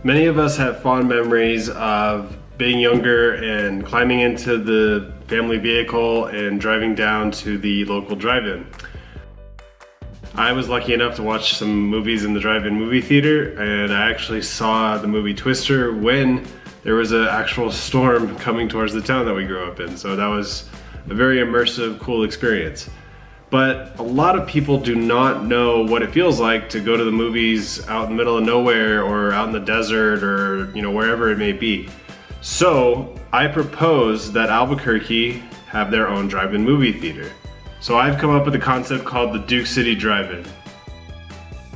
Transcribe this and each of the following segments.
Many of us have fond memories of being younger and climbing into the family vehicle and driving down to the local drive-in. I was lucky enough to watch some movies in the drive-in movie theater, and I actually saw the movie Twister when there was an actual storm coming towards the town that we grew up in. So that was a very immersive, cool experience. But a lot of people do not know what it feels like to go to the movies out in the middle of nowhere or out in the desert or wherever it may be. So I propose that Albuquerque have their own drive-in movie theater. So I've come up with a concept called the Duke City Drive-In.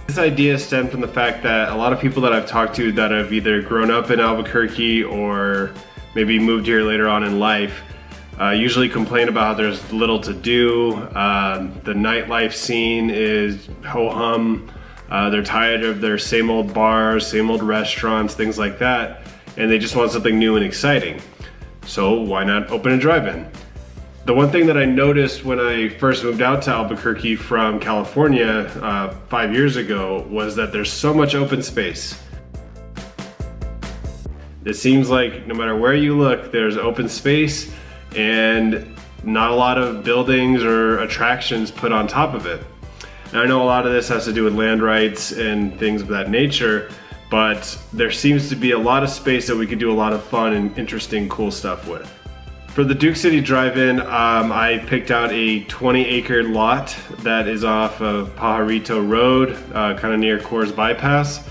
This idea stemmed from the fact that a lot of people that I've talked to that have either grown up in Albuquerque or maybe moved here later on in life usually complain about how there's little to do. The nightlife scene is ho-hum. They're tired of their same old bars, same old restaurants, things like that, and they just want something new and exciting. So why not open a drive-in? The one thing that I noticed when I first moved out to Albuquerque from California 5 years ago was that there's so much open space. It seems like no matter where you look, there's open space and not a lot of buildings or attractions put on top of it. And I know a lot of this has to do with land rights and things of that nature, but there seems to be a lot of space that we could do a lot of fun and interesting, cool stuff with. For the Duke City Drive-In, I picked out a 20-acre lot that is off of Pajarito Road, kind of near Coors Bypass,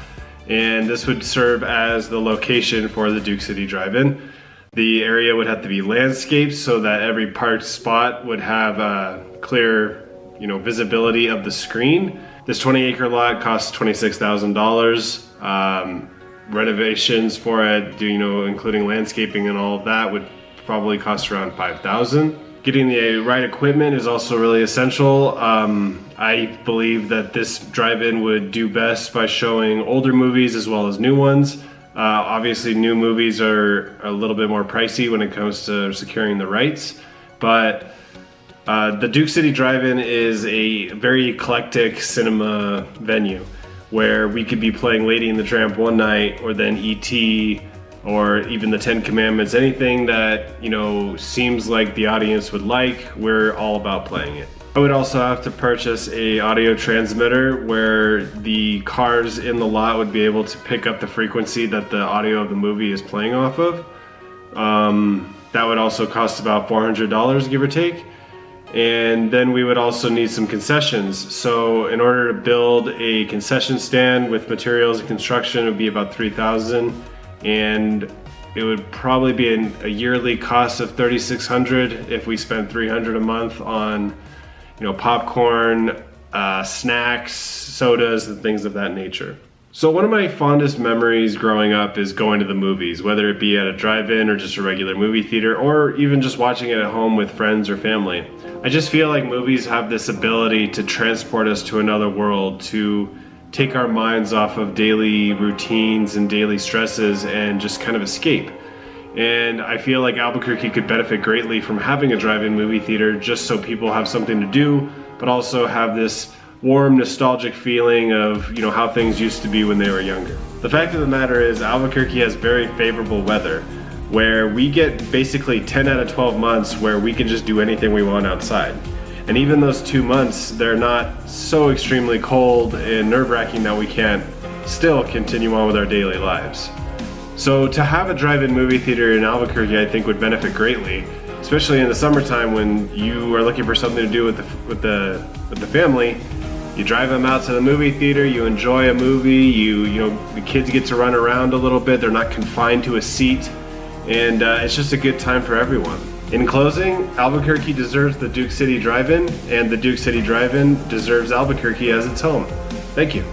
and this would serve as the location for the Duke City Drive-In. The area would have to be landscaped so that every parked spot would have a clear, visibility of the screen. This 20-acre lot costs $26,000. Renovations for it, including landscaping and all of that, would probably cost around $5,000. Getting the right equipment is also really essential. I believe that this drive-in would do best by showing older movies as well as new ones. Obviously new movies are a little bit more pricey when it comes to securing the rights, but the Duke City Drive-In is a very eclectic cinema venue where we could be playing Lady and the Tramp one night, or then E.T., or even the Ten Commandments. Anything that seems like the audience would like, we're all about playing it. I would also have to purchase a audio transmitter where the cars in the lot would be able to pick up the frequency that the audio of the movie is playing off of. That would also cost about $400, give or take. And then we would also need some concessions. So in order to build a concession stand with materials and construction, it would be about $3,000, and it would probably be a yearly cost of $3,600 if we spent $300 a month on popcorn, snacks, sodas, and things of that nature. So one of my fondest memories growing up is going to the movies, whether it be at a drive-in or just a regular movie theater, or even just watching it at home with friends or family. I just feel like movies have this ability to transport us to another world, to take our minds off of daily routines and daily stresses and just kind of escape. And I feel like Albuquerque could benefit greatly from having a drive-in movie theater, just so people have something to do, but also have this warm, nostalgic feeling of how things used to be when they were younger. The fact of the matter is Albuquerque has very favorable weather, where we get basically 10 out of 12 months where we can just do anything we want outside. And even those 2 months, they're not so extremely cold and nerve-wracking that we can't still continue on with our daily lives. So to have a drive-in movie theater in Albuquerque, I think would benefit greatly, especially in the summertime when you are looking for something to do with the family. You drive them out to the movie theater, you enjoy a movie, the kids get to run around a little bit, they're not confined to a seat, and it's just a good time for everyone. In closing, Albuquerque deserves the Duke City Drive-In, and the Duke City Drive-In deserves Albuquerque as its home. Thank you.